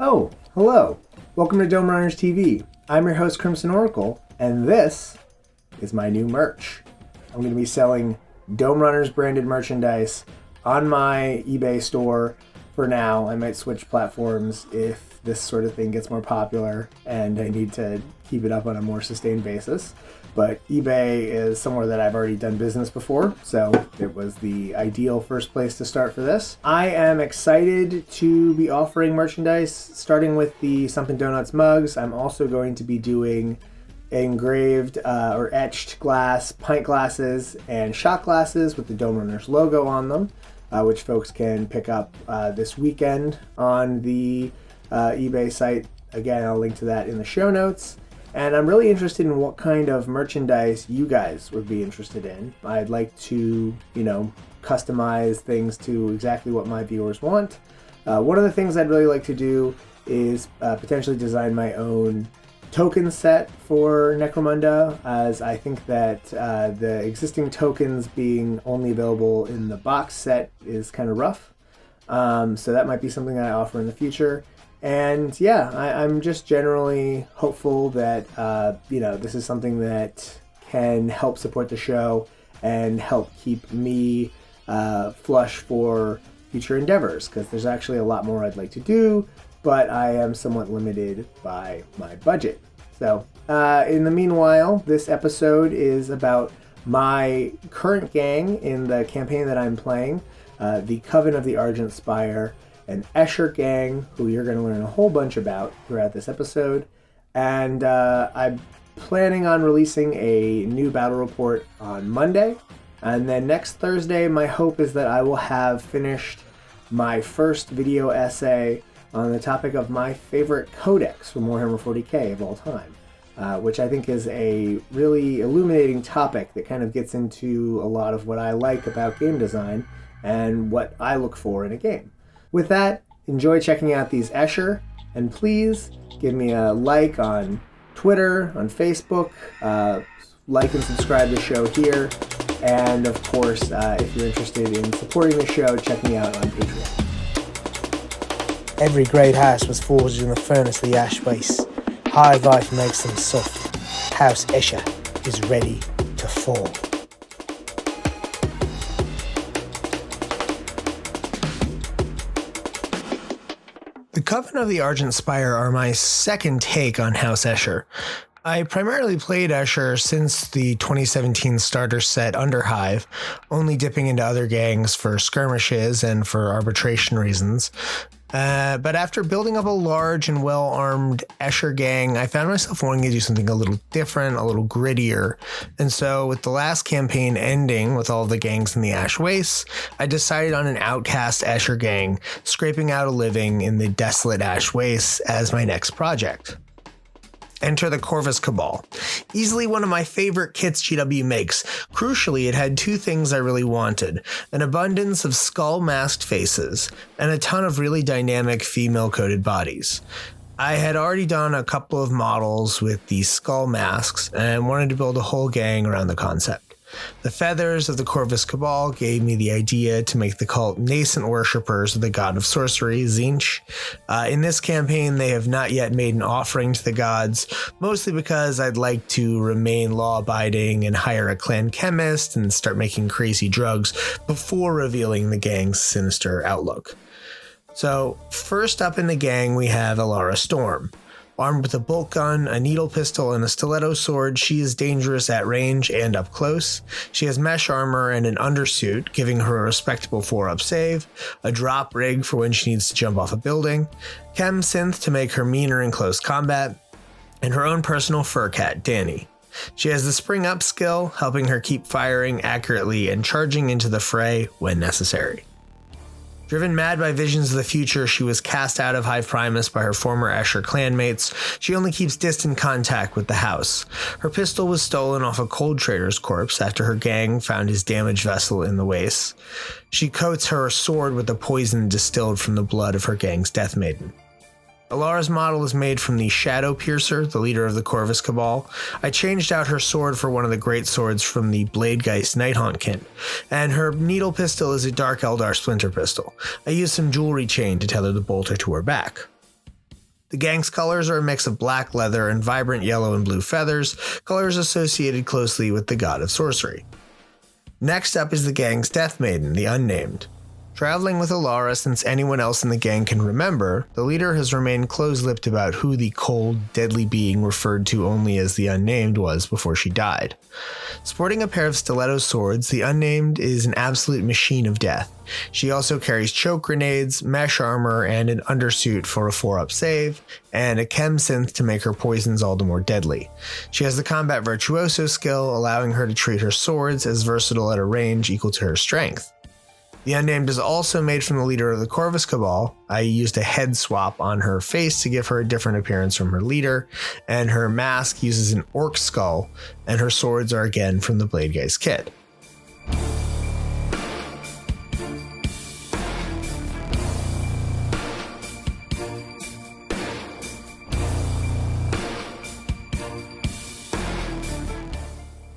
Oh, hello. Welcome to Dome Runners TV. I'm your host, Crimson Oracle, and this is my new merch. I'm going to be selling Dome Runners branded merchandise on my eBay store for now. I might switch platforms if this sort of thing gets more popular and I need to keep it up on a more sustained basis. But eBay is somewhere that I've already done business before, so it was the ideal first place to start for this. I am excited to be offering merchandise, starting with the Something Donuts mugs. I'm also going to be doing engraved or etched glass pint glasses and shot glasses with the Dome Runners logo on them, which folks can pick up this weekend on the eBay site. Again, I'll link to that in the show notes. And I'm really interested in what kind of merchandise you guys would be interested in. I'd like to, customize things to exactly what my viewers want. One of the things I'd really like to do is potentially design my own token set for Necromunda, as I think that the existing tokens being only available in the box set is kind of rough. So that might be something that I offer in the future. And yeah, I'm just generally hopeful that, this is something that can help support the show and help keep me flush for future endeavors, because there's actually a lot more I'd like to do, but I am somewhat limited by my budget. So in the meanwhile, this episode is about my current gang in the campaign that I'm playing, the Coven of the Argent Spire, an Escher gang, who you're going to learn a whole bunch about throughout this episode. And I'm planning on releasing a new battle report on Monday. And then next Thursday, my hope is that I will have finished my first video essay on the topic of my favorite codex from Warhammer 40k of all time, which I think is a really illuminating topic that kind of gets into a lot of what I like about game design and what I look for in a game. With that, enjoy checking out these Escher, and please give me a like on Twitter, on Facebook, like and subscribe to the show here, and of course, if you're interested in supporting the show, check me out on Patreon. Every great house was forged in the furnace of the ash waste. Hard life makes them soft. House Escher is ready to fall. The Coven of the Argent Spire are my second take on House Escher. I primarily played Escher since the 2017 starter set Underhive, only dipping into other gangs for skirmishes and for arbitration reasons. But after building up a large and well-armed Escher gang, I found myself wanting to do something a little different, a little grittier. And so with the last campaign ending with all the gangs in the Ash Wastes, I decided on an outcast Escher gang, scraping out a living in the desolate Ash Wastes as my next project. Enter the Corvus Cabal. Easily one of my favorite kits GW makes. Crucially, it had two things I really wanted: an abundance of skull-masked faces, and a ton of really dynamic female-coded bodies. I had already done a couple of models with these skull masks, and wanted to build a whole gang around the concept. The feathers of the Corvus Cabal gave me the idea to make the cult nascent worshippers of the god of sorcery, Tzeentch. In this campaign, they have not yet made an offering to the gods, mostly because I'd like to remain law-abiding and hire a clan chemist and start making crazy drugs before revealing the gang's sinister outlook. So, first up in the gang, we have Alara Storm. Armed with a bolt gun, a needle pistol, and a stiletto sword, she is dangerous at range and up close. She has mesh armor and an undersuit, giving her a respectable 4-up save, a drop rig for when she needs to jump off a building, chem synth to make her meaner in close combat, and her own personal fur cat, Danny. She has the spring up skill, helping her keep firing accurately and charging into the fray when necessary. Driven mad by visions of the future, she was cast out of Hive Primus by her former Escher clanmates. She only keeps distant contact with the house. Her pistol was stolen off a cold trader's corpse after her gang found his damaged vessel in the wastes. She coats her sword with the poison distilled from the blood of her gang's death maiden. Alara's model is made from the Shadow Piercer, the leader of the Corvus Cabal. I changed out her sword for one of the great swords from the Bladegeist Nighthaunt kit, and her needle pistol is a Dark Eldar splinter pistol. I used some jewelry chain to tether the bolter to her back. The gang's colors are a mix of black leather and vibrant yellow and blue feathers, colors associated closely with the god of sorcery. Next up is the gang's death maiden, the Unnamed. Traveling with Alara since anyone else in the gang can remember, the leader has remained close-lipped about who the cold, deadly being referred to only as the Unnamed was before she died. Sporting a pair of stiletto swords, the Unnamed is an absolute machine of death. She also carries choke grenades, mesh armor, and an undersuit for a 4-up save, and a chem synth to make her poisons all the more deadly. She has the combat virtuoso skill, allowing her to treat her swords as versatile at a range equal to her strength. The Unnamed is also made from the leader of the Corvus Cabal. I used a head swap on her face to give her a different appearance from her leader, and her mask uses an orc skull, and her swords are again from the Blade Guy's kit.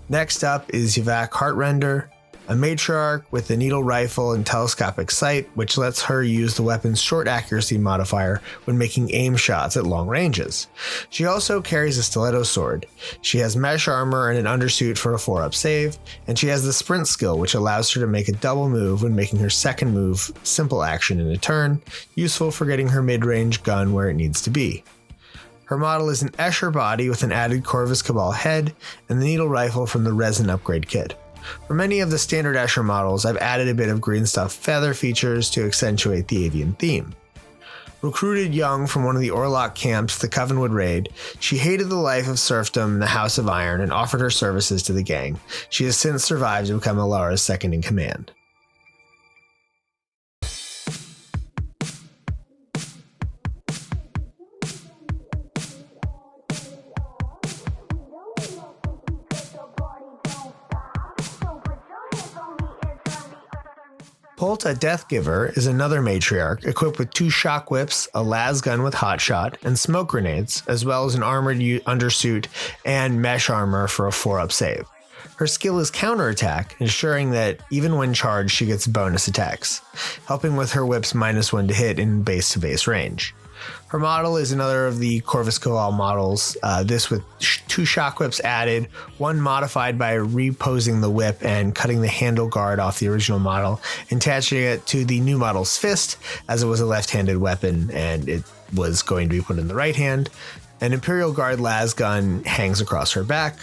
Next up is Yvak Heartrender, a matriarch with a needle rifle and telescopic sight, which lets her use the weapon's short accuracy modifier when making aim shots at long ranges. She also carries a stiletto sword. She has mesh armor and an undersuit for a 4-up save, and she has the sprint skill, which allows her to make a double move when making her second move simple action in a turn, useful for getting her mid-range gun where it needs to be. Her model is an Escher body with an added Corvus Cabal head and the needle rifle from the resin upgrade kit. For many of the standard Escher models, I've added a bit of green stuff feather features to accentuate the avian theme. Recruited young from one of the Orlok camps the Coven would raid, she hated the life of serfdom in the House of Iron and offered her services to the gang. She has since survived to become Alara's second in command. Polta Deathgiver is another matriarch equipped with 2 shock whips, a las gun with hotshot, and smoke grenades, as well as an armored undersuit and mesh armor for a 4-up save. Her skill is counterattack, ensuring that even when charged she gets bonus attacks, helping with her whip's -1 to hit in base-to-base range. Her model is another of the Corvus Cabal models, this with 2 shock whips added, one modified by reposing the whip and cutting the handle guard off the original model, attaching it to the new model's fist, as it was a left-handed weapon and it was going to be put in the right hand. An Imperial Guard las gun hangs across her back.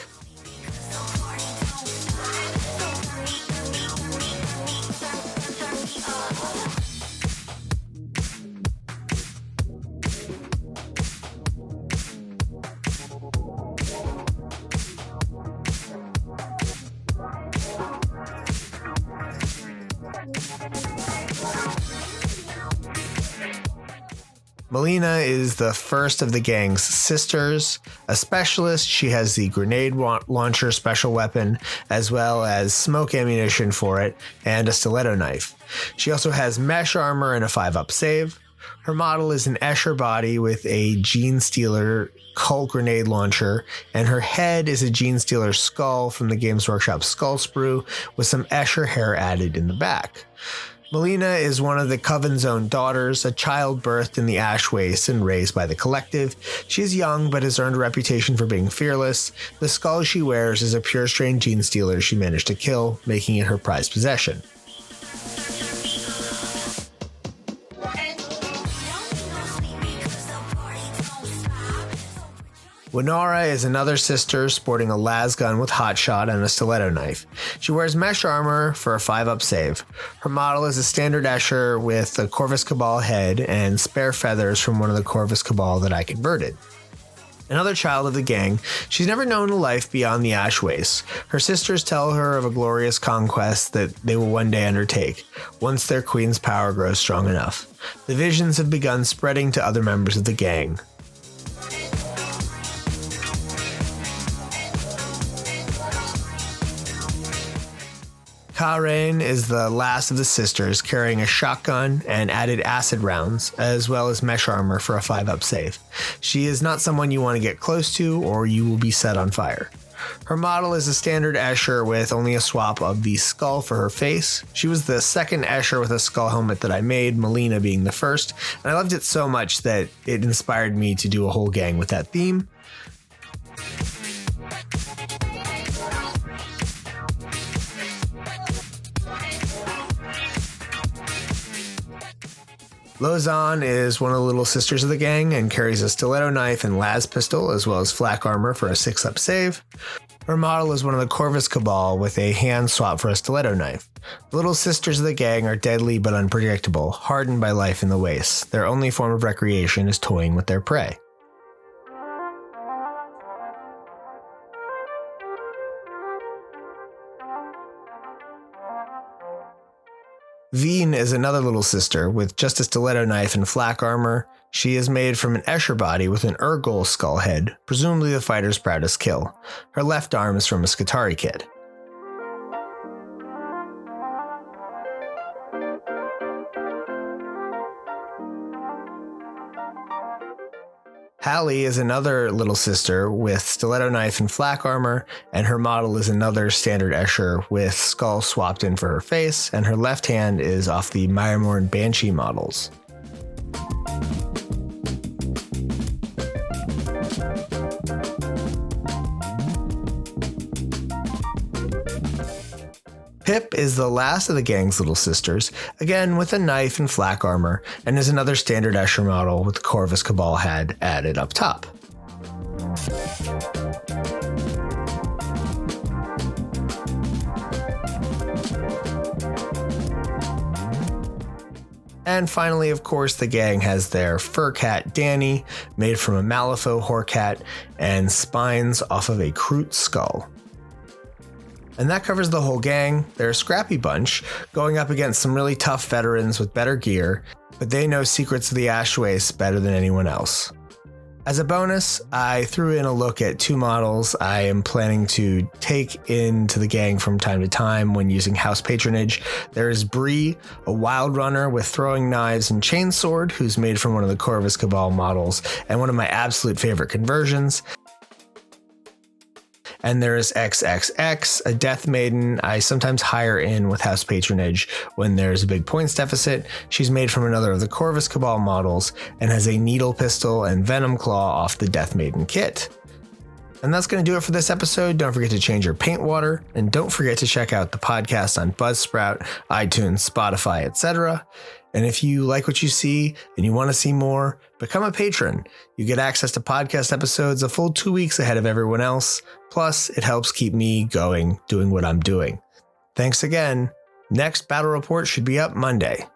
Melina is the first of the gang's sisters. A specialist, she has the grenade launcher special weapon, as well as smoke ammunition for it, and a stiletto knife. She also has mesh armor and a 5-up save. Her model is an Escher body with a Gene Stealer cult grenade launcher, and her head is a Gene Stealer skull from the Games Workshop Skull Sprue with some Escher hair added in the back. Melina is one of the Coven's own daughters, a child birthed in the Ash Waste and raised by the Collective. She is young, but has earned a reputation for being fearless. The skull she wears is a pure strain Gene Stealer she managed to kill, making it her prized possession. Winara is another sister sporting a las gun with hotshot and a stiletto knife. She wears mesh armor for a 5-up save. Her model is a standard Escher with a Corvus Cabal head and spare feathers from one of the Corvus Cabal that I converted. Another child of the gang, she's never known a life beyond the Ash Waste. Her sisters tell her of a glorious conquest that they will one day undertake, once their queen's power grows strong enough. The visions have begun spreading to other members of the gang. Karen is the last of the sisters, carrying a shotgun and added acid rounds, as well as mesh armor for a 5-up save. She is not someone you want to get close to, or you will be set on fire. Her model is a standard Escher with only a swap of the skull for her face. She was the second Escher with a skull helmet that I made, Melina being the first, and I loved it so much that it inspired me to do a whole gang with that theme. Lozan is one of the little sisters of the gang and carries a stiletto knife and las pistol as well as flak armor for a 6-up save. Her model is one of the Corvus Cabal with a hand swap for a stiletto knife. The little sisters of the gang are deadly but unpredictable, hardened by life in the wastes. Their only form of recreation is toying with their prey. Veen is another little sister with just a stiletto knife and flak armor. She is made from an Escher body with an Urgol skull head, presumably the fighter's proudest kill. Her left arm is from a Skitarii kid. Hallie is another little sister with stiletto knife and flak armor, and her model is another standard Escher with skull swapped in for her face, and her left hand is off the Myrmorn Banshee models. Pip is the last of the gang's little sisters, again with a knife and flak armor, and is another standard Escher model with the Corvus Cabal head added up top. And finally, of course, the gang has their fur cat Danny, made from a Malifaux Horcat, and spines off of a Kroot skull. And that covers the whole gang. They're a scrappy bunch, going up against some really tough veterans with better gear, but they know secrets of the Ash Waste better than anyone else. As a bonus, I threw in a look at 2 models I am planning to take into the gang from time to time when using house patronage. There is Bree, a wild runner with throwing knives and chainsword, who's made from one of the Corvus Cabal models and one of my absolute favorite conversions. And there is XXX, a death maiden I sometimes hire in with house patronage when there's a big points deficit. She's made from another of the Corvus Cabal models and has a needle pistol and venom claw off the death maiden kit. And that's going to do it for this episode. Don't forget to change your paint water, and don't forget to check out the podcast on Buzzsprout, iTunes, Spotify, etc. And if you like what you see and you want to see more, become a patron. You get access to podcast episodes a full 2 weeks ahead of everyone else. Plus, it helps keep me going, doing what I'm doing. Thanks again. Next battle report should be up Monday.